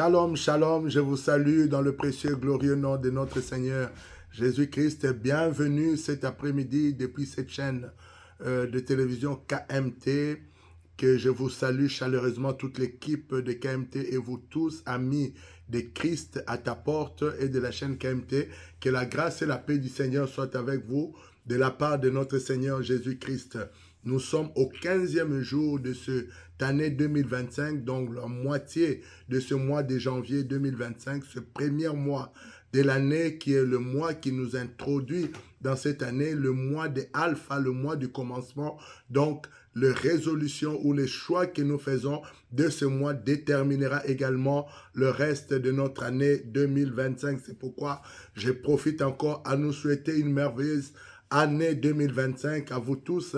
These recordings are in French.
Shalom, shalom, je vous salue dans le précieux et glorieux nom de notre Seigneur Jésus-Christ. Bienvenue cet après-midi depuis cette chaîne de télévision KMT, que je vous salue chaleureusement, toute l'équipe de KMT et vous tous, amis de Christ à ta porte et de la chaîne KMT. Que la grâce et la paix du Seigneur soient avec vous de la part de notre Seigneur Jésus-Christ. Nous sommes au 15e jour de cette année 2025, donc la moitié de ce mois de janvier 2025, ce premier mois de l'année qui est le mois qui nous introduit dans cette année, le mois de Alpha, le mois du commencement. Donc, les résolutions ou les choix que nous faisons de ce mois déterminera également le reste de notre année 2025. C'est pourquoi je profite encore à nous souhaiter une merveilleuse année 2025 à vous tous,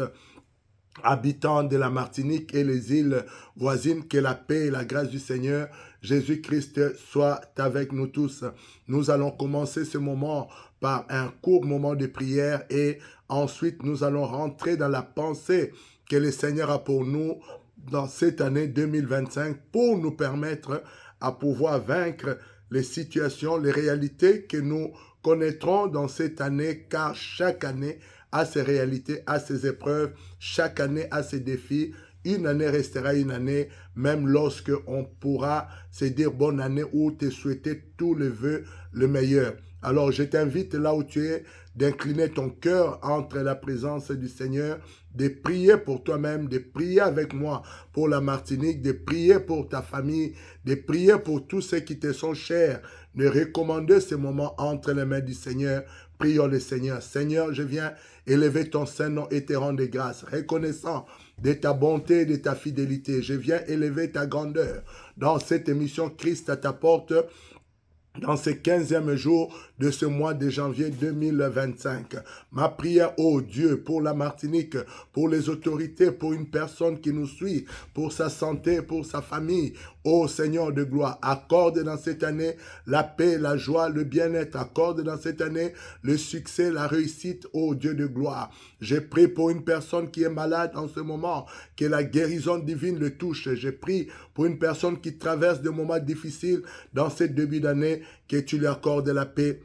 habitants de la Martinique et les îles voisines. Que la paix et la grâce du Seigneur Jésus-Christ soient avec nous tous. Nous allons commencer ce moment par un court moment de prière et ensuite nous allons rentrer dans la pensée que le Seigneur a pour nous dans cette année 2025 pour nous permettre à pouvoir vaincre les situations, les réalités que nous connaîtrons dans cette année, car chaque année a ses réalités, a ses épreuves, chaque année a ses défis. Une année restera une année, même lorsque on pourra se dire bonne année ou te souhaiter tous les vœux le meilleur. Alors je t'invite là où tu es d'incliner ton cœur entre la présence du Seigneur, de prier pour toi-même, de prier avec moi pour la Martinique, de prier pour ta famille, de prier pour tous ceux qui te sont chers, de recommander ce moment entre les mains du Seigneur. Prions le Seigneur. Seigneur, je viens élever ton Saint-Nom et te rendre grâce, reconnaissant de ta bonté et de ta fidélité. Je viens élever ta grandeur dans cette émission Christ à ta porte, dans ce 15e jour de ce mois de janvier 2025. Ma prière, ô Dieu, pour la Martinique, pour les autorités, pour une personne qui nous suit, pour sa santé, pour sa famille. Ô Seigneur de gloire, accorde dans cette année la paix, la joie, le bien-être. Accorde dans cette année le succès, la réussite, ô Dieu de gloire. Je prie pour une personne qui est malade en ce moment, que la guérison divine le touche. Je prie pour une personne qui traverse des moments difficiles dans ce début d'année, que tu lui accordes la paix,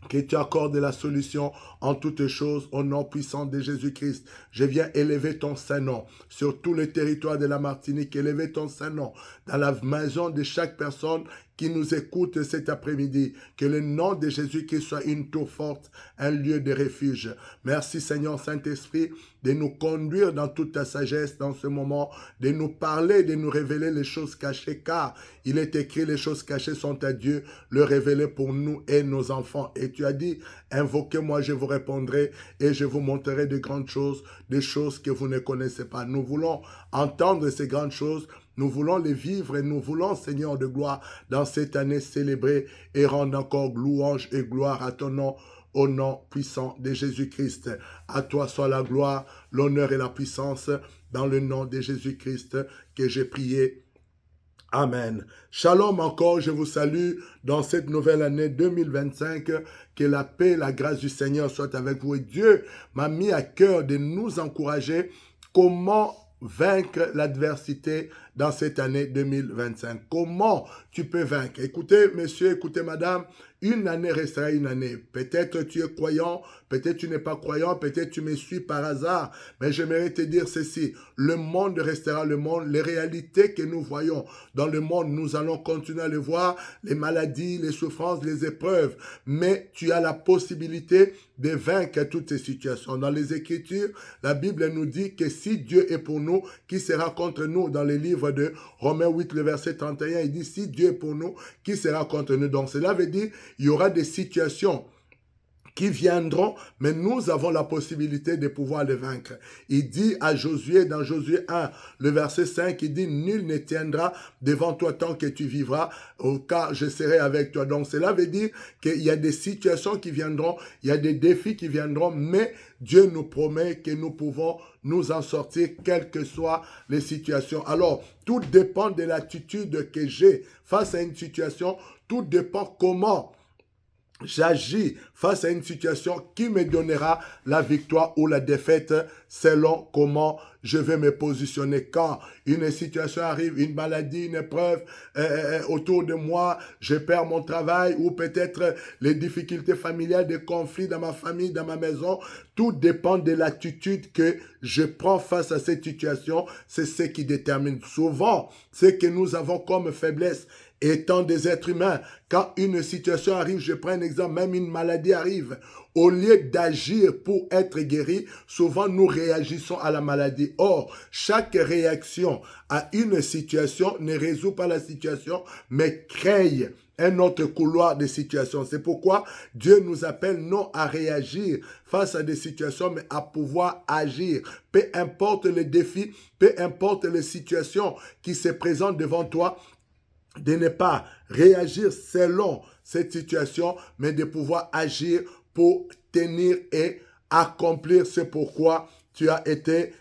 que tu accordes la solution en toutes choses au nom puissant de Jésus-Christ. Je viens élever ton Saint-Nom sur tout le territoire de la Martinique, élever ton Saint-Nom dans la maison de chaque personne qui nous écoute cet après-midi. Que le nom de Jésus-Christ soit une tour forte, un lieu de refuge. Merci Seigneur Saint-Esprit de nous conduire dans toute ta sagesse dans ce moment, de nous parler, de nous révéler les choses cachées, car il est écrit, les choses cachées sont à Dieu, le révéler pour nous et nos enfants. Et tu as dit, invoquez-moi, je vous répondrai et je vous montrerai de grandes choses, des choses que vous ne connaissez pas. Nous voulons entendre ces grandes choses. Nous voulons les vivre et nous voulons, Seigneur de gloire, dans cette année célébrer et rendre encore louange et gloire à ton nom, au nom puissant de Jésus-Christ. À toi soit la gloire, l'honneur et la puissance, dans le nom de Jésus-Christ que j'ai prié. Amen. Shalom encore, je vous salue dans cette nouvelle année 2025. Que la paix, la grâce du Seigneur soit avec vous. Et Dieu m'a mis à cœur de nous encourager comment vaincre l'adversité dans cette année 2025. Comment tu peux vaincre? Écoutez, monsieur, écoutez, madame, une année restera une année. Peut-être tu es croyant, peut-être tu n'es pas croyant, peut-être tu me suis par hasard, mais j'aimerais te dire ceci. Le monde restera le monde. Les réalités que nous voyons dans le monde, nous allons continuer à les voir, les maladies, les souffrances, les épreuves, mais tu as la possibilité de vaincre toutes ces situations. Dans les Écritures, la Bible nous dit que si Dieu est pour nous, qui sera contre nous? Dans les livres de Romains 8, le verset 31, il dit, si Dieu est pour nous, qui sera contre nous? Donc cela veut dire, il y aura des situations qui viendront, mais nous avons la possibilité de pouvoir les vaincre. Il dit à Josué, dans Josué 1, le verset 5, il dit, nul ne tiendra devant toi tant que tu vivras, car je serai avec toi. Donc cela veut dire qu'il y a des situations qui viendront, il y a des défis qui viendront, mais Dieu nous promet que nous pouvons nous en sortir, quelles que soient les situations. Alors, tout dépend de l'attitude que j'ai face à une situation, tout dépend comment j'agis face à une situation qui me donnera la victoire ou la défaite selon comment je vais me positionner. Quand une situation arrive, une maladie, une épreuve autour de moi, je perds mon travail ou peut-être les difficultés familiales, des conflits dans ma famille, dans ma maison, tout dépend de l'attitude que je prends face à cette situation. C'est ce qui détermine souvent ce que nous avons comme faiblesse. Étant des êtres humains, quand une situation arrive, je prends un exemple, même une maladie arrive, au lieu d'agir pour être guéri, souvent nous réagissons à la maladie. Or, chaque réaction à une situation ne résout pas la situation, mais crée un autre couloir de situation. C'est pourquoi Dieu nous appelle non à réagir face à des situations, mais à pouvoir agir. Peu importe les défis, peu importe les situations qui se présentent devant toi, de ne pas réagir selon cette situation, mais de pouvoir agir pour tenir et accomplir ce pourquoi tu as été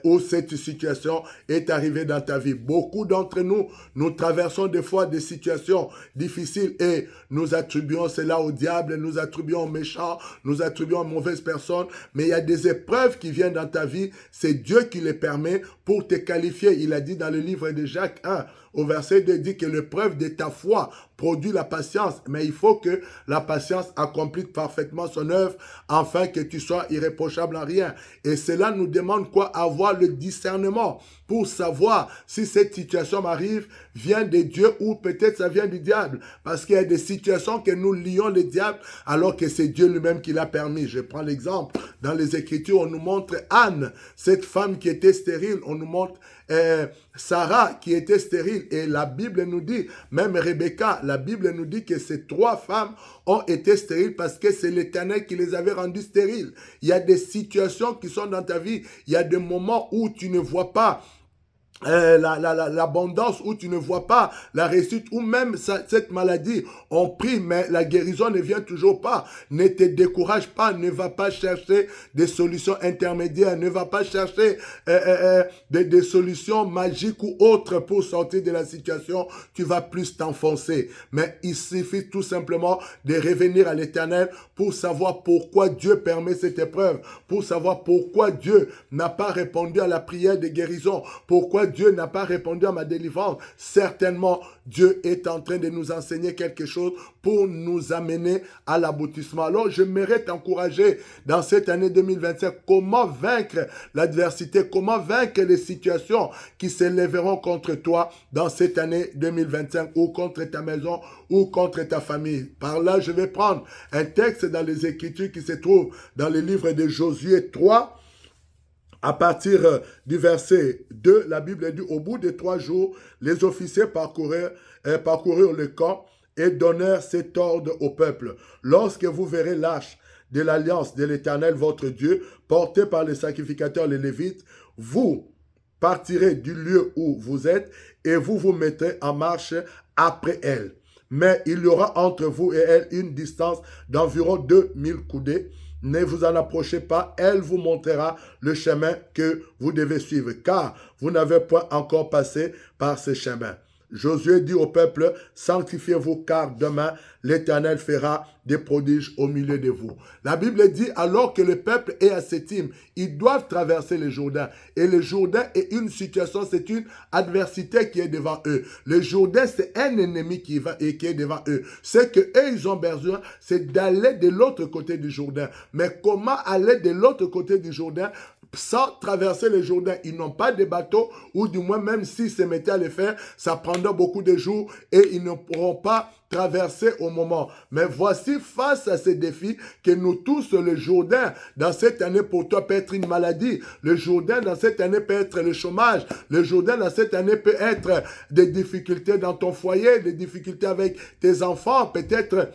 où cette situation est arrivée dans ta vie. Beaucoup d'entre nous, nous traversons des fois des situations difficiles et nous attribuons cela au diable, nous attribuons au méchant, nous attribuons aux mauvaises personnes, mais il y a des épreuves qui viennent dans ta vie, c'est Dieu qui les permet pour te qualifier. Il a dit dans le livre de Jacques 1, au verset 2, dit que l'épreuve de ta foi produit la patience, mais il faut que la patience accomplisse parfaitement son œuvre afin que tu sois irréprochable en rien. Et cela nous demande quoi? Avoir le discernement pour savoir si cette situation m'arrive, vient de Dieu ou peut-être ça vient du diable. Parce qu'il y a des situations que nous lions le diable alors que c'est Dieu lui-même qui l'a permis. Je prends l'exemple. Dans les Écritures, on nous montre Anne, cette femme qui était stérile. On nous montre Sarah qui était stérile. Et la Bible nous dit, même Rebecca, la Bible nous dit que ces 3 femmes ont été stériles parce que c'est l'Éternel qui les avait rendues stériles. Il y a des situations qui sont dans ta vie. Il y a des moments où tu ne vois pas l'abondance, où tu ne vois pas la réussite, ou même cette maladie, on prie, mais la guérison ne vient toujours pas. Ne te décourage pas, ne va pas chercher des solutions intermédiaires, ne va pas chercher des solutions magiques ou autres pour sortir de la situation, tu vas plus t'enfoncer. Mais il suffit tout simplement de revenir à l'Éternel pour savoir pourquoi Dieu permet cette épreuve, pour savoir pourquoi Dieu n'a pas répondu à la prière de guérison, pourquoi Dieu n'a pas répondu à ma délivrance. Certainement, Dieu est en train de nous enseigner quelque chose pour nous amener à l'aboutissement. Alors, j'aimerais t'encourager dans cette année 2025, comment vaincre l'adversité, comment vaincre les situations qui s'élèveront contre toi dans cette année 2025 ou contre ta maison ou contre ta famille. Par là, je vais prendre un texte dans les Écritures qui se trouve dans le livre de Josué 3, à partir du verset 2, la Bible dit, au bout de 3 jours, les officiers parcoururent le camp et donnèrent cet ordre au peuple. Lorsque vous verrez l'arche de l'alliance de l'Éternel, votre Dieu, portée par les sacrificateurs, les Lévites, vous partirez du lieu où vous êtes et vous vous mettrez en marche après elle. Mais il y aura entre vous et elle une distance d'environ 2000 coudées. Ne vous en approchez pas, elle vous montrera le chemin que vous devez suivre, car vous n'avez point encore passé par ce chemin. Josué dit au peuple, sanctifiez-vous, car demain l'Éternel fera des prodiges au milieu de vous. La Bible dit, alors que le peuple est à Sétim, ils doivent traverser le Jourdain. Et le Jourdain est une situation, c'est une adversité qui est devant eux. Le Jourdain, c'est un ennemi qui est devant eux. Ce qu'eux, ils ont besoin, c'est d'aller de l'autre côté du Jourdain. Mais comment aller de l'autre côté du Jourdain sans traverser le Jourdain? Ils n'ont pas de bateau, ou du moins même s'ils se mettaient à le faire, ça prendra beaucoup de jours et ils ne pourront pas traverser au moment. Mais voici, face à ces défis, que nous tous, le Jourdain, dans cette année, pour toi, peut être une maladie. Le Jourdain, dans cette année, peut être le chômage. Le Jourdain, dans cette année, peut être des difficultés dans ton foyer, des difficultés avec tes enfants, peut-être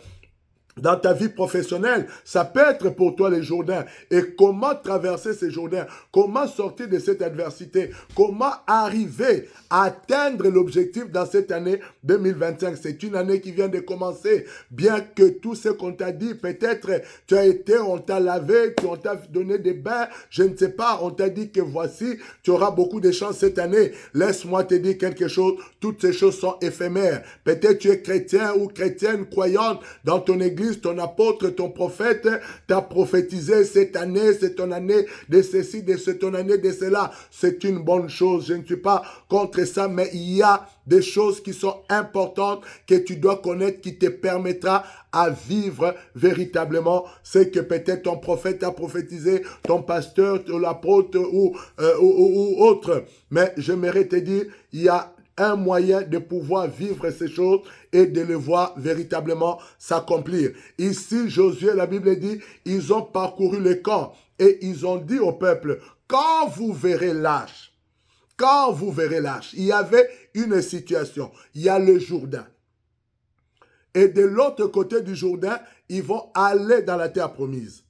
dans ta vie professionnelle. Ça peut être pour toi les Jourdains. Et comment traverser ces Jourdains? Comment sortir de cette adversité? Comment arriver à atteindre l'objectif dans cette année 2025? C'est une année qui vient de commencer. Bien que tout ce qu'on t'a dit, peut-être tu as été, on t'a lavé, on t'a donné des bains, je ne sais pas, on t'a dit que voici, tu auras beaucoup de chance cette année. Laisse-moi te dire quelque chose, toutes ces choses sont éphémères. Peut-être tu es chrétien ou chrétienne, croyante dans ton église, évangéliste, ton apôtre, ton prophète t'a prophétisé cette année, c'est ton année de ceci, c'est ton année de cela. C'est une bonne chose, je ne suis pas contre ça, mais il y a des choses qui sont importantes que tu dois connaître qui te permettra à vivre véritablement ce que peut-être ton prophète a prophétisé, ton pasteur, l'apôtre ou autre. Mais j'aimerais te dire, il y a un moyen de pouvoir vivre ces choses et de les voir véritablement s'accomplir. Ici, Josué, la Bible dit, ils ont parcouru le camp et ils ont dit au peuple, quand vous verrez l'âge, quand vous verrez l'âge, il y avait une situation, il y a le Jourdain. Et de l'autre côté du Jourdain, ils vont aller dans la terre promise.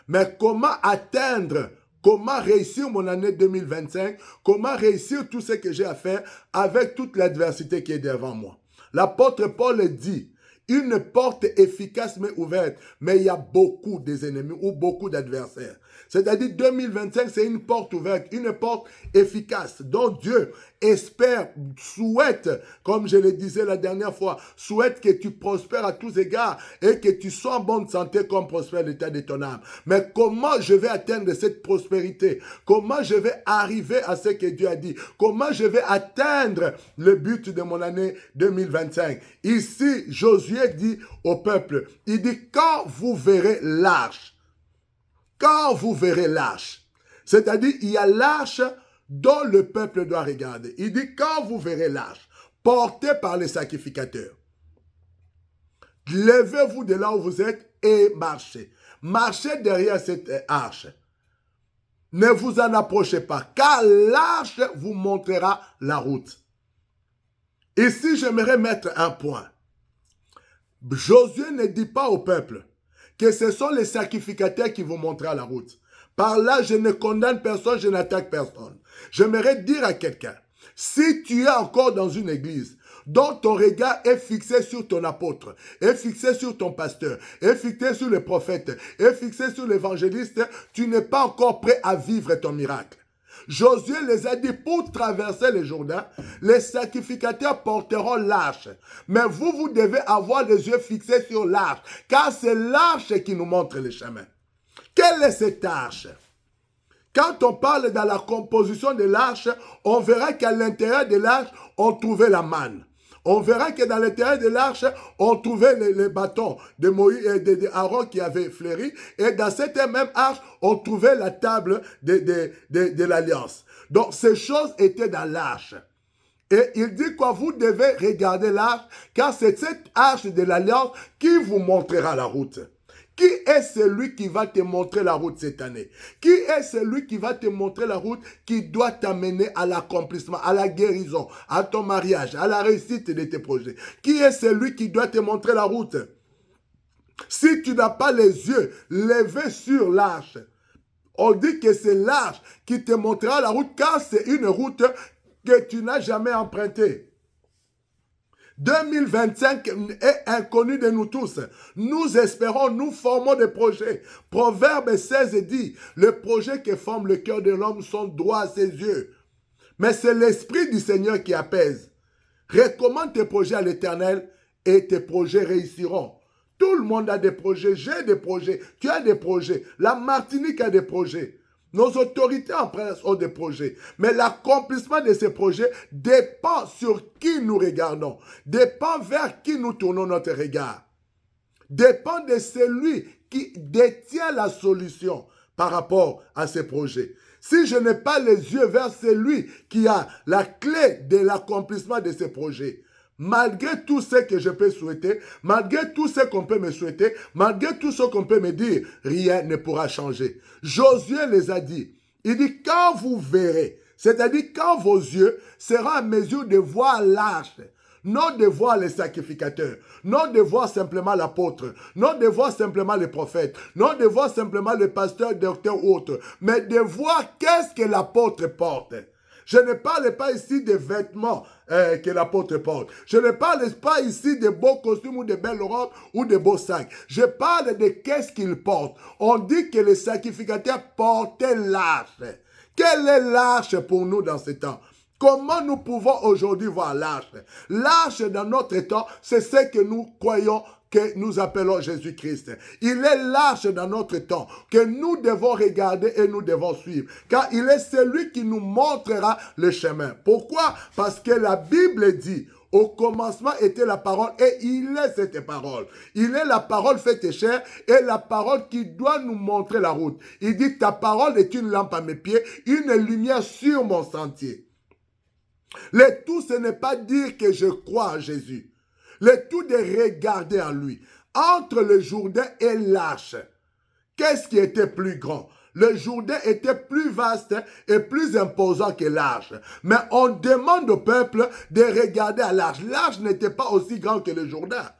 Mais comment atteindre, comment réussir mon année 2025, comment réussir tout ce que j'ai à faire avec toute l'adversité qui est devant moi? L'apôtre Paul dit, une porte efficace mais ouverte, mais il y a beaucoup d'ennemis ou beaucoup d'adversaires. C'est-à-dire 2025, c'est une porte ouverte, une porte efficace dont Dieu espère, souhaite, comme je le disais la dernière fois, souhaite que tu prospères à tous égards et que tu sois en bonne santé comme prospère l'état de ton âme. Mais comment je vais atteindre cette prospérité? Comment je vais arriver à ce que Dieu a dit? Comment je vais atteindre le but de mon année 2025? Ici, Josué dit au peuple, il dit, quand vous verrez l'arche, quand vous verrez l'arche, c'est-à-dire il y a l'arche dont le peuple doit regarder. Il dit quand vous verrez l'arche portée par les sacrificateurs, levez-vous de là où vous êtes et marchez. Marchez derrière cette arche. Ne vous en approchez pas, car l'arche vous montrera la route. Ici, j'aimerais mettre un point. Josué ne dit pas au peuple que ce sont les sacrificateurs qui vont montrer la route. Par là, je ne condamne personne, je n'attaque personne. J'aimerais dire à quelqu'un, si tu es encore dans une église dont ton regard est fixé sur ton apôtre, est fixé sur ton pasteur, est fixé sur le prophète, est fixé sur l'évangéliste, tu n'es pas encore prêt à vivre ton miracle. Josué les a dit, pour traverser le Jourdain, les sacrificateurs porteront l'arche. Mais vous devez avoir les yeux fixés sur l'arche, car c'est l'arche qui nous montre le chemin. Quelle est cette arche? Quand on parle dans la composition de l'arche, on verra qu'à l'intérieur de l'arche, on trouvait la manne. On verra que dans l'intérieur de l'arche, on trouvait les bâtons de Moïse et d'Aaron qui avaient fleuri. Et dans cette même arche, on trouvait la table de l'alliance. Donc, ces choses étaient dans l'arche. Et il dit quoi? Vous devez regarder l'arche, car c'est cette arche de l'alliance qui vous montrera la route. Qui est celui qui va te montrer la route cette année? Qui est celui qui va te montrer la route qui doit t'amener à l'accomplissement, à la guérison, à ton mariage, à la réussite de tes projets? Qui est celui qui doit te montrer la route? Si tu n'as pas les yeux levés sur l'arche, on dit que c'est l'arche qui te montrera la route, car c'est une route que tu n'as jamais empruntée. 2025 est inconnu de nous tous. Nous espérons, nous formons des projets. Proverbe 16 dit, le projet que forme le cœur de l'homme sont droits à ses yeux. Mais c'est l'esprit du Seigneur qui apaise. Recommande tes projets à l'Éternel et tes projets réussiront. Tout le monde a des projets, j'ai des projets, tu as des projets. La Martinique a des projets. Nos autorités en presse ont des projets. Mais l'accomplissement de ces projets dépend sur qui nous regardons. Dépend vers qui nous tournons notre regard. Dépend de celui qui détient la solution par rapport à ces projets. Si je n'ai pas les yeux vers celui qui a la clé de l'accomplissement de ces projets, malgré tout ce que je peux souhaiter, malgré tout ce qu'on peut me souhaiter, malgré tout ce qu'on peut me dire, rien ne pourra changer. Josué les a dit. Il dit, quand vous verrez, c'est-à-dire quand vos yeux seront en mesure de voir l'arche, non de voir les sacrificateurs, non de voir simplement l'apôtre, non de voir simplement les prophètes, non de voir simplement le pasteur, docteur ou autre, mais de voir qu'est-ce que l'apôtre porte. Je ne parle pas ici des vêtements que l'apôtre porte. Je ne parle pas ici de beaux costumes ou de belles robes ou de beaux sacs. Je parle de qu'est-ce qu'il porte. On dit que les sacrificateurs portaient l'arche. Quelle est l'arche pour nous dans ce temps? Comment nous pouvons aujourd'hui voir l'arche? L'arche dans notre temps, c'est ce que nous croyons que nous appelons Jésus-Christ. Il est l'arche dans notre temps que nous devons regarder et nous devons suivre. Car il est celui qui nous montrera le chemin. Pourquoi? Parce que la Bible dit, au commencement était la parole et il est cette parole. Il est la parole faite chair et la parole qui doit nous montrer la route. Il dit, ta parole est une lampe à mes pieds, une lumière sur mon sentier. Le tout, ce n'est pas dire que je crois en Jésus. Le tout de regarder en lui. Entre le Jourdain et l'Arche, qu'est-ce qui était plus grand? Le Jourdain était plus vaste et plus imposant que l'Arche. Mais on demande au peuple de regarder à l'Arche. L'Arche n'était pas aussi grand que le Jourdain.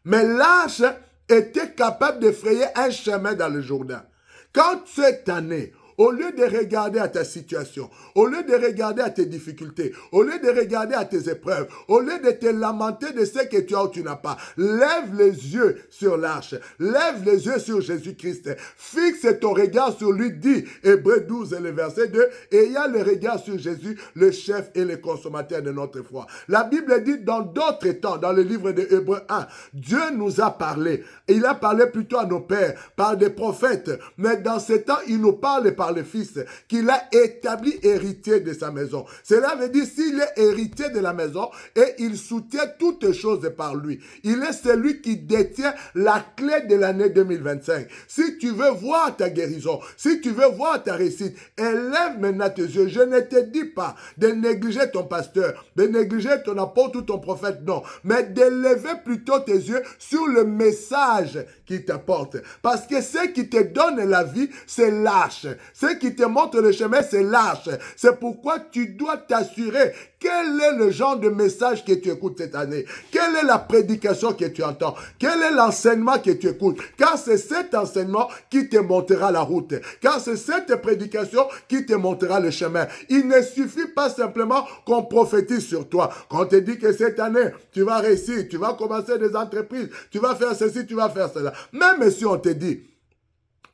Mais l'Arche était capable de frayer un chemin dans le Jourdain. Quand cette année, au lieu de regarder à ta situation, au lieu de regarder à tes difficultés, au lieu de regarder à tes épreuves, au lieu de te lamenter de ce que tu as ou tu n'as pas, lève les yeux sur l'arche, lève les yeux sur Jésus-Christ, fixe ton regard sur lui, dit Hébreux 12 et le verset 2, ayant le regard sur Jésus, le chef et le consommateur de notre foi. La Bible dit dans d'autres temps, dans le livre de Hébreux 1, Dieu nous a parlé. Il a parlé plutôt à nos pères, par des prophètes, mais dans ce temps, il nous parle par le Fils, qu'il a établi héritier de sa maison. Cela veut dire s'il est héritier de la maison et il soutient toutes choses par lui. Il est celui qui détient la clé de l'année 2025. Si tu veux voir ta guérison, si tu veux voir ta réussite, élève maintenant tes yeux. Je ne te dis pas de négliger ton pasteur, de négliger ton apôtre ou ton prophète, non, mais d'élever plutôt tes yeux sur le message qu'il t'apporte. Parce que ce qui te donne la vie, c'est l'arche. Ce qui te montre le chemin, c'est l'arche. C'est pourquoi tu dois t'assurer quel est le genre de message que tu écoutes cette année. Quelle est la prédication que tu entends. Quel est l'enseignement que tu écoutes. Car c'est cet enseignement qui te montrera la route. Car c'est cette prédication qui te montrera le chemin. Il ne suffit pas simplement qu'on prophétise sur toi. Qu'on te dit que cette année, tu vas réussir, tu vas commencer des entreprises, tu vas faire ceci, tu vas faire cela. Même si on te dit,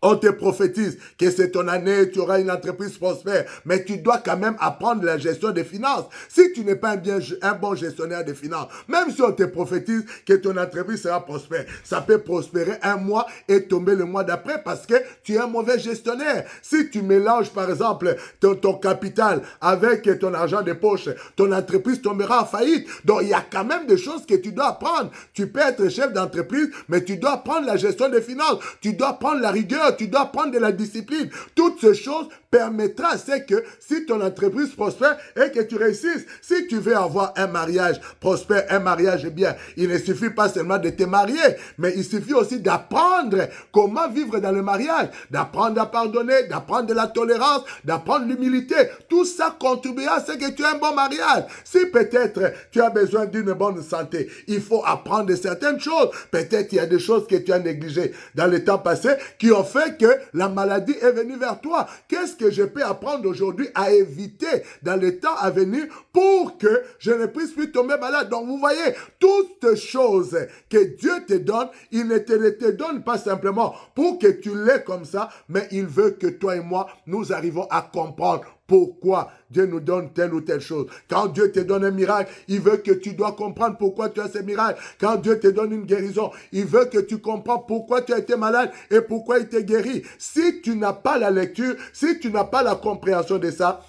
on te prophétise que c'est ton année, tu auras une entreprise prospère, mais tu dois quand même apprendre la gestion des finances. Si tu n'es pas un bon gestionnaire des finances, même si on te prophétise que ton entreprise sera prospère, ça peut prospérer un mois et tomber le mois d'après parce que tu es un mauvais gestionnaire. Si tu mélanges par exemple ton capital avec ton argent de poche, ton entreprise tombera en faillite. Donc il y a quand même des choses que tu dois apprendre. Tu peux être chef d'entreprise, mais tu dois apprendre la gestion des finances. Tu dois apprendre la rigueur. Tu dois prendre de la discipline. Toutes ces choses permettront à ce que si ton entreprise prospère et que tu réussisses, si tu veux avoir un mariage prospère, un mariage bien, il ne suffit pas seulement de te marier, mais il suffit aussi d'apprendre comment vivre dans le mariage, d'apprendre à pardonner, d'apprendre de la tolérance, d'apprendre l'humilité. Tout ça contribuera à ce que tu aies un bon mariage. Si peut-être tu as besoin d'une bonne santé, il faut apprendre certaines choses. Peut-être il y a des choses que tu as négligées dans le temps passé qui ont fait que la maladie est venue vers toi. Qu'est-ce que je peux apprendre aujourd'hui à éviter dans le temps à venir pour que je ne puisse plus tomber malade? Donc vous voyez, toutes choses que Dieu te donne, il ne te donne pas simplement pour que tu l'aies comme ça, mais il veut que toi et moi, nous arrivons à comprendre pourquoi Dieu nous donne telle ou telle chose. Quand Dieu te donne un miracle, il veut que tu dois comprendre pourquoi tu as ce miracle. Quand Dieu te donne une guérison, il veut que tu comprends pourquoi tu as été malade et pourquoi il t'a guéri. Si tu n'as pas la lecture, si tu n'as pas la compréhension de ça,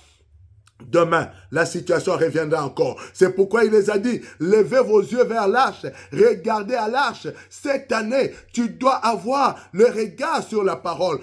demain, la situation reviendra encore. C'est pourquoi il les a dit, levez vos yeux vers l'arche, regardez à l'arche. Cette année, tu dois avoir le regard sur la parole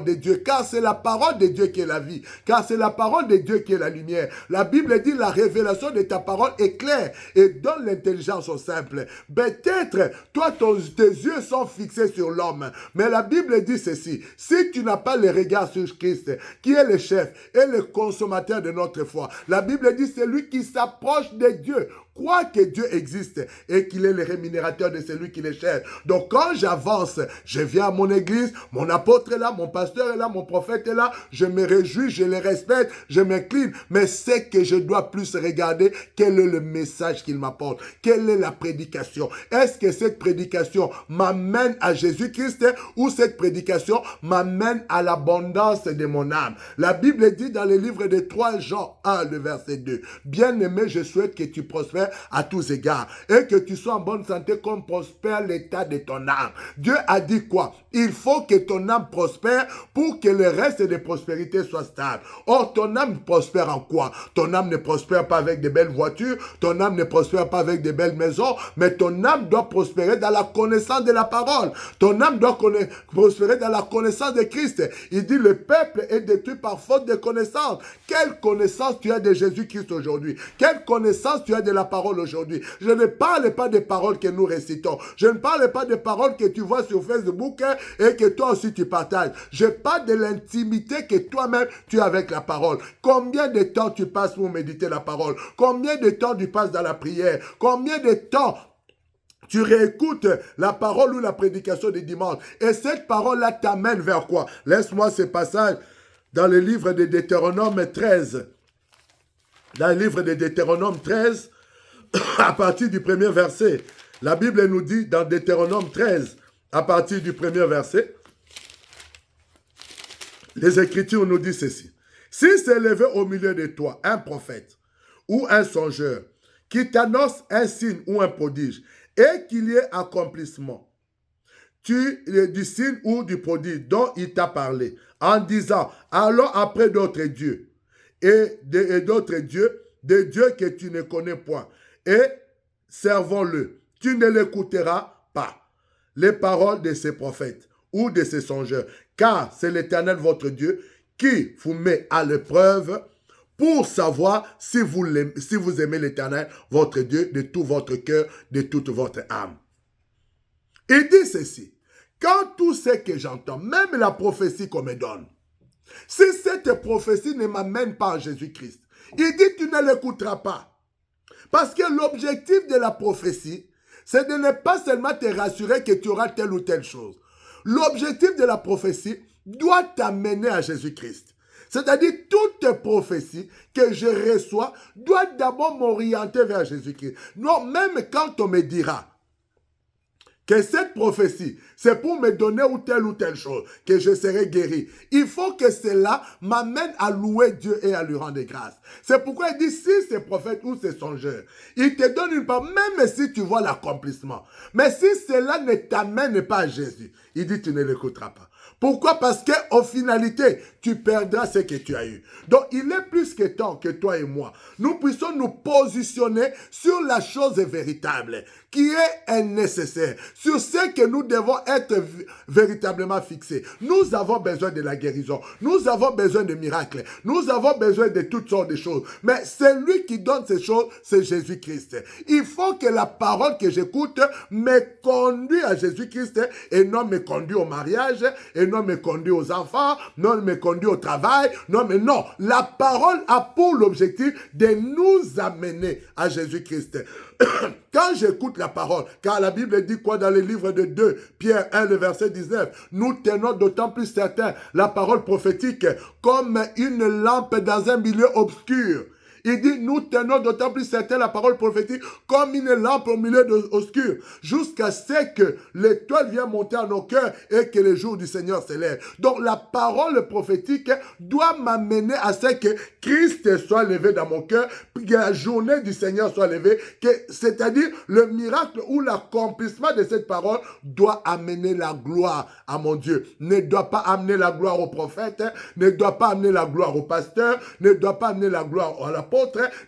de Dieu, car c'est la parole de Dieu qui est la vie, car c'est la parole de Dieu qui est la lumière. La Bible dit, la révélation de ta parole est claire et donne l'intelligence au simple. Peut-être, toi, tes yeux sont fixés sur l'homme, mais la Bible dit ceci, si tu n'as pas le regard sur Christ, qui est le chef et le consommateur de notre foi. La Bible dit c'est lui qui s'approche de Dieu. Crois que Dieu existe et qu'il est le rémunérateur de celui qui les cherche. Donc quand j'avance, je viens à mon église, mon apôtre est là, mon pasteur est là, mon prophète est là, je me réjouis, je les respecte, je m'incline, mais c'est que je dois plus regarder quel est le message qu'il m'apporte, quelle est la prédication. Est-ce que cette prédication m'amène à Jésus-Christ ou cette prédication m'amène à l'abondance de mon âme? La Bible dit dans le livre de 3 Jean 1, le verset 2, bien-aimé, je souhaite que tu prospères prospères à tous égards et que tu sois en bonne santé comme prospère l'état de ton âme. Dieu a dit quoi? Il faut que ton âme prospère pour que le reste de prospérité soit stable. Or, ton âme prospère en quoi? Ton âme ne prospère pas avec de belles voitures, ton âme ne prospère pas avec de belles maisons, mais ton âme doit prospérer dans la connaissance de la parole. Ton âme doit prospérer dans la connaissance de Christ. Il dit le peuple est détruit par faute de connaissance. Quelle connaissance tu as de Jésus-Christ aujourd'hui? Quelle connaissance tu as de la parole aujourd'hui? Je ne parle pas des paroles que nous récitons. Je ne parle pas des paroles que tu vois sur Facebook et que toi aussi tu partages. Je parle de l'intimité que toi-même tu as avec la parole. Combien de temps tu passes pour méditer la parole? Combien de temps tu passes dans la prière? Combien de temps tu réécoutes la parole ou la prédication du dimanche? Et cette parole-là t'amène vers quoi? Laisse-moi ce passage dans le livre de Deutéronome 13. Dans le livre de Deutéronome 13, à partir du premier verset, la Bible nous dit dans Deutéronome 13, à partir du premier verset, les Écritures nous disent ceci. Si s'est levé au milieu de toi un prophète ou un songeur qui t'annonce un signe ou un prodige et qu'il y ait accomplissement du signe ou du prodige dont il t'a parlé en disant allons après d'autres dieux et d'autres dieux, des dieux que tu ne connais point et servons-le. Tu ne l'écouteras pas les paroles de ces prophètes ou de ces songeurs, car c'est l'Éternel votre Dieu qui vous met à l'épreuve pour savoir si vous aimez l'Éternel votre Dieu de tout votre cœur, de toute votre âme. Il dit ceci, quand tout ce que j'entends, même la prophétie qu'on me donne, si cette prophétie ne m'amène pas à Jésus-Christ, il dit tu ne l'écouteras pas. Parce que l'objectif de la prophétie, c'est de ne pas seulement te rassurer que tu auras telle ou telle chose. L'objectif de la prophétie doit t'amener à Jésus-Christ. C'est-à-dire, toute prophétie que je reçois doit d'abord m'orienter vers Jésus-Christ. Non, même quand on me dira que cette prophétie, c'est pour me donner ou telle chose, que je serai guéri. Il faut que cela m'amène à louer Dieu et à lui rendre grâce. C'est pourquoi il dit, si c'est prophète ou c'est songeur, il te donne une parole, même si tu vois l'accomplissement. Mais si cela ne t'amène pas à Jésus, il dit, tu ne l'écouteras pas. Pourquoi? Parce qu'en finalité, tu perdras ce que tu as eu. Donc, il est plus que temps que toi et moi, nous puissions nous positionner sur la chose véritable, qui est nécessaire, sur ce que nous devons être véritablement fixés. Nous avons besoin de la guérison, nous avons besoin de miracles, nous avons besoin de toutes sortes de choses. Mais celui qui donne ces choses, c'est Jésus-Christ. Il faut que la parole que j'écoute me conduise à Jésus-Christ et non me conduise au mariage, et non me conduit aux enfants, non me conduit au travail, non. La parole a pour l'objectif de nous amener à Jésus-Christ. Quand j'écoute la parole, car la Bible dit quoi dans le livre de 2 Pierre 1, le verset 19, nous tenons d'autant plus certain la parole prophétique comme une lampe dans un milieu obscur. Il dit, nous tenons d'autant plus certain la parole prophétique comme une lampe au milieu obscur, jusqu'à ce que l'étoile vienne monter à nos cœurs et que le jour du Seigneur s'élève. Donc la parole prophétique doit m'amener à ce que Christ soit levé dans mon cœur, que la journée du Seigneur soit levée, c'est-à-dire le miracle ou l'accomplissement de cette parole doit amener la gloire à mon Dieu. Ne doit pas amener la gloire au prophète, ne doit pas amener la gloire au pasteur, ne doit pas amener la gloire à l'apôtre,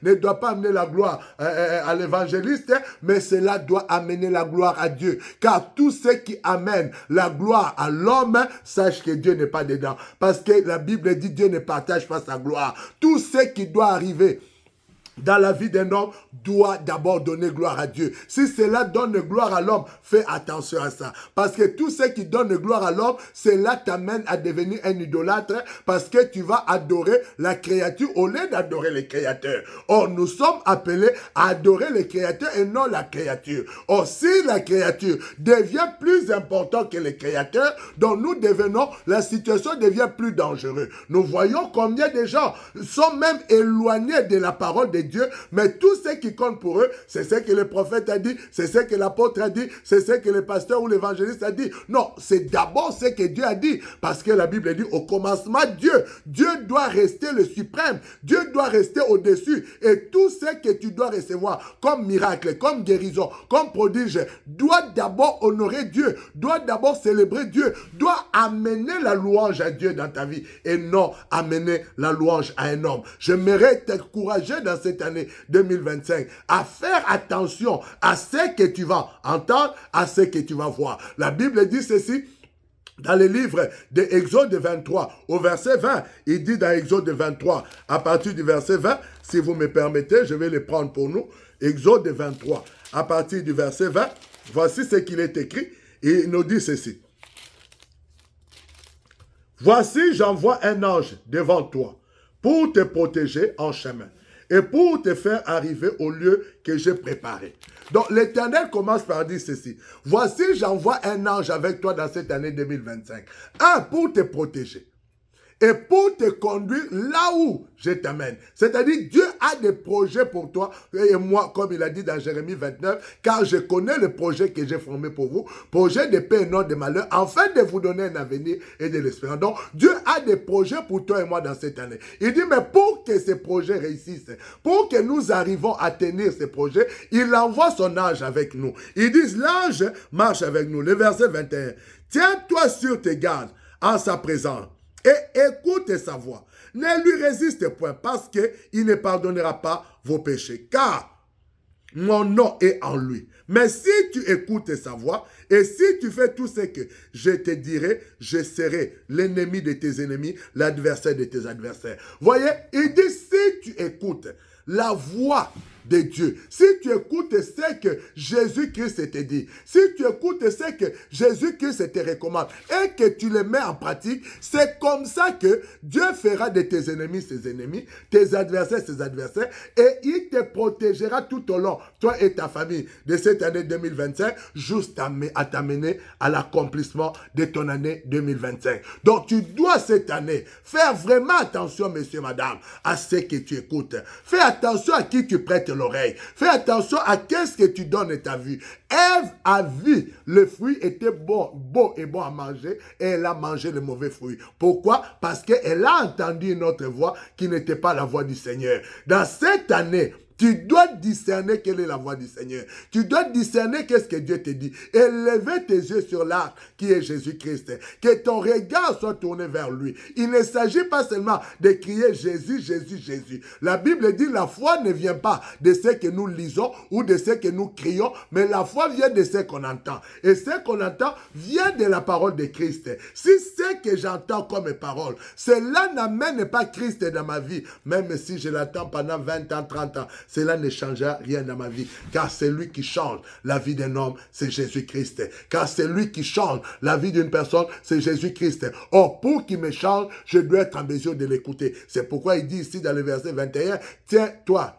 ne doit pas amener la gloire à l'évangéliste, mais cela doit amener la gloire à Dieu. Car tout ce qui amène la gloire à l'homme, sache que Dieu n'est pas dedans. Parce que la Bible dit Dieu ne partage pas sa gloire. Tout ce qui doit arriver dans la vie d'un homme doit d'abord donner gloire à Dieu. Si cela donne gloire à l'homme, fais attention à ça. Parce que tout ce qui donne gloire à l'homme, cela t'amène à devenir un idolâtre parce que tu vas adorer la créature au lieu d'adorer le Créateur. Or, nous sommes appelés à adorer le Créateur et non la créature. Or, si la créature devient plus importante que le Créateur, donc nous devenons, la situation devient plus dangereuse. Nous voyons combien de gens sont même éloignés de la parole de Dieu, mais tout ce qui compte pour eux, c'est ce que le prophète a dit, c'est ce que l'apôtre a dit, c'est ce que le pasteur ou l'évangéliste a dit. Non, c'est d'abord ce que Dieu a dit, parce que la Bible dit au commencement Dieu doit rester le suprême, Dieu doit rester au-dessus, et tout ce que tu dois recevoir comme miracle, comme guérison, comme prodige, doit d'abord honorer Dieu, doit d'abord célébrer Dieu, doit amener la louange à Dieu dans ta vie, et non amener la louange à un homme. J'aimerais t'encourager dans cette année 2025 à faire attention à ce que tu vas entendre, à ce que tu vas voir. La Bible dit ceci dans le livre de Exode 23 au verset 20. Il dit dans Exode 23, à partir du verset 20, si vous me permettez, je vais le prendre pour nous. Exode 23, à partir du verset 20, voici ce qu'il est écrit. Et il nous dit ceci. Voici, j'envoie un ange devant toi pour te protéger en chemin et pour te faire arriver au lieu que j'ai préparé. Donc, l'Éternel commence par dire ceci. Voici, j'envoie un ange avec toi dans cette année 2025. Un, pour te protéger. Et pour te conduire là où je t'amène. C'est-à-dire, Dieu a des projets pour toi et moi, comme il a dit dans Jérémie 29, car je connais le projet que j'ai formé pour vous, projet de paix et non de malheur, afin de vous donner un avenir et de l'espérance. Donc, Dieu a des projets pour toi et moi dans cette année. Il dit, mais pour que ces projets réussissent, pour que nous arrivons à tenir ces projets, il envoie son ange avec nous. Il dit, l'ange marche avec nous. Le verset 21. Tiens-toi sur tes gardes en sa présence. Et écoute sa voix. Ne lui résiste point parce qu'il ne pardonnera pas vos péchés. Car mon nom est en lui. Mais si tu écoutes sa voix et si tu fais tout ce que je te dirai, je serai l'ennemi de tes ennemis, l'adversaire de tes adversaires. Voyez, il dit si tu écoutes la voix de Dieu, si tu écoutes ce que Jésus-Christ te dit, si tu écoutes ce que Jésus-Christ te recommande et que tu le mets en pratique, c'est comme ça que Dieu fera de tes ennemis ses ennemis, tes adversaires ses adversaires, et il te protégera tout au long, toi et ta famille, de cette année 2025, juste à t'amener à l'accomplissement de ton année 2025. Donc tu dois cette année faire vraiment attention, monsieur, madame, à ce que tu écoutes. Fais attention à qui tu prêtes l'oreille. Fais attention à qu'est-ce que tu donnes ta vie. Ève a vu le fruit était beau et bon à manger et elle a mangé le mauvais fruit. Pourquoi? Parce qu'elle a entendu une autre voix qui n'était pas la voix du Seigneur. Dans cette année, tu dois discerner quelle est la voix du Seigneur. Tu dois discerner qu'est-ce que Dieu te dit. Et lever tes yeux sur l'arc qui est Jésus-Christ. Que ton regard soit tourné vers lui. Il ne s'agit pas seulement de crier Jésus, Jésus, Jésus. La Bible dit la foi ne vient pas de ce que nous lisons ou de ce que nous crions, mais la foi vient de ce qu'on entend. Et ce qu'on entend vient de la parole de Christ. Si ce que j'entends comme parole, cela n'amène pas Christ dans ma vie, même si je l'attends pendant 20 ans, 30 ans, cela ne changera rien dans ma vie. Car c'est lui qui change la vie d'un homme, c'est Jésus-Christ. Car c'est lui qui change la vie d'une personne, c'est Jésus-Christ. Or, pour qu'il me change, je dois être en mesure de l'écouter. C'est pourquoi il dit ici dans le verset 21, tiens-toi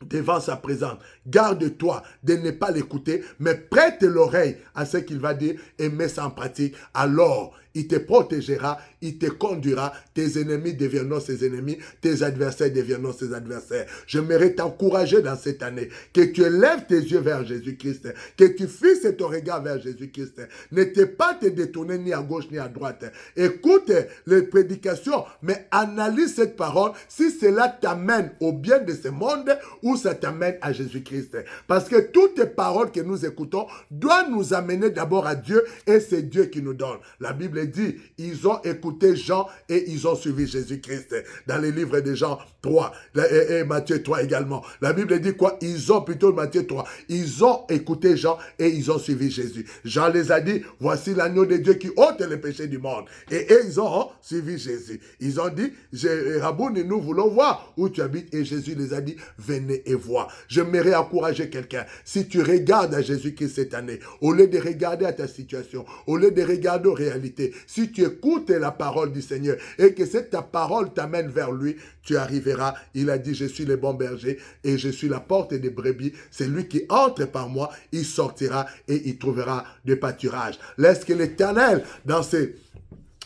devant sa présence. Garde-toi de ne pas l'écouter, mais prête l'oreille à ce qu'il va dire et mets ça en pratique. Alors, il te protégera, il te conduira, tes ennemis deviendront ses ennemis, tes adversaires deviendront ses adversaires. J'aimerais t'encourager dans cette année, que tu élèves tes yeux vers Jésus-Christ, que tu fixes ton regard vers Jésus-Christ. Ne t'es pas te détourner ni à gauche ni à droite. Écoute les prédications, mais analyse cette parole si cela t'amène au bien de ce monde ou ça t'amène à Jésus-Christ. Parce que toutes les paroles que nous écoutons doivent nous amener d'abord à Dieu et c'est Dieu qui nous donne. La Bible dit, ils ont écouté Jean et ils ont suivi Jésus-Christ. Dans les livres de Jean 3 et Matthieu 3 également. La Bible dit quoi? Ils ont plutôt Matthieu 3. Ils ont écouté Jean et ils ont suivi Jésus. Jean les a dit, voici l'agneau de Dieu qui ôte les péchés du monde. Et ils ont suivi Jésus. Ils ont dit, Rabouni, nous voulons voir où tu habites. Et Jésus les a dit, venez et voir. J'aimerais encourager quelqu'un. Si tu regardes à Jésus-Christ cette année, au lieu de regarder à ta situation, au lieu de regarder aux réalités, si tu écoutes la parole du Seigneur et que cette ta parole t'amène vers lui, tu arriveras. Il a dit, je suis le bon berger et je suis la porte des brebis. C'est lui qui entre par moi, il sortira et il trouvera de pâturage. Laisse que l'Éternel, dans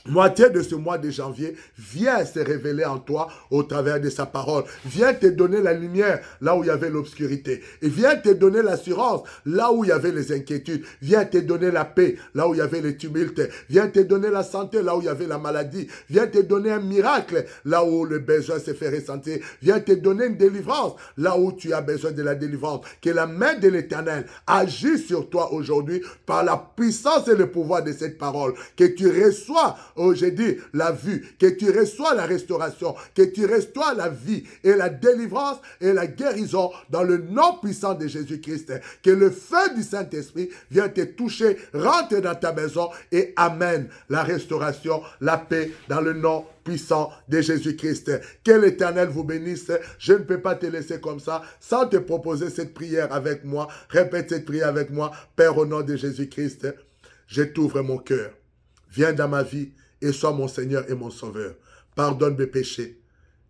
moitié de ce mois de janvier, vient se révéler en toi au travers de sa parole. Vient te donner la lumière là où il y avait l'obscurité. Et vient te donner l'assurance là où il y avait les inquiétudes. Vient te donner la paix là où il y avait les tumultes. Vient te donner la santé là où il y avait la maladie. Vient te donner un miracle là où le besoin se fait ressentir. Vient te donner une délivrance là où tu as besoin de la délivrance. Que la main de l'Éternel agisse sur toi aujourd'hui par la puissance et le pouvoir de cette parole. Que tu reçois, oh, j'ai dit, la vue, que tu reçois la restauration, que tu reçois la vie et la délivrance et la guérison dans le nom puissant de Jésus-Christ. Que le feu du Saint-Esprit vienne te toucher, rentre dans ta maison et amène la restauration, la paix dans le nom puissant de Jésus-Christ. Que l'Éternel vous bénisse. Je ne peux pas te laisser comme ça sans te proposer cette prière avec moi. Répète cette prière avec moi. Père, au nom de Jésus-Christ, je t'ouvre mon cœur. Viens dans ma vie et sois mon Seigneur et mon Sauveur. Pardonne mes péchés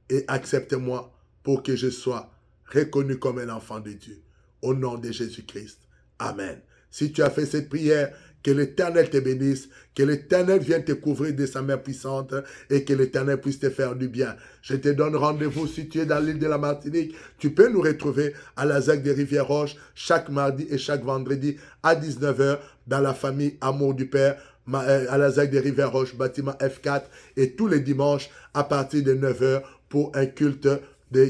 et accepte-moi pour que je sois reconnu comme un enfant de Dieu. Au nom de Jésus-Christ. Amen. Si tu as fait cette prière, que l'Éternel te bénisse, que l'Éternel vienne te couvrir de sa main puissante et que l'Éternel puisse te faire du bien. Je te donne rendez-vous si tu es dans l'île de la Martinique. Tu peux nous retrouver à la ZAC des Rivières-Roches chaque mardi et chaque vendredi à 19 h dans la famille Amour du Père, à la ZAC des Rivières-Roches, bâtiment F4, et tous les dimanches à partir de 9 h pour un culte de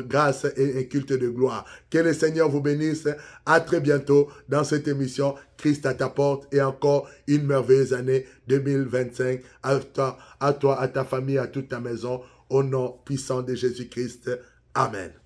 grâce et un culte de gloire. Que le Seigneur vous bénisse. À très bientôt dans cette émission Christ à ta porte et encore une merveilleuse année 2025 à toi, à ta famille, à toute ta maison. Au nom puissant de Jésus-Christ. Amen.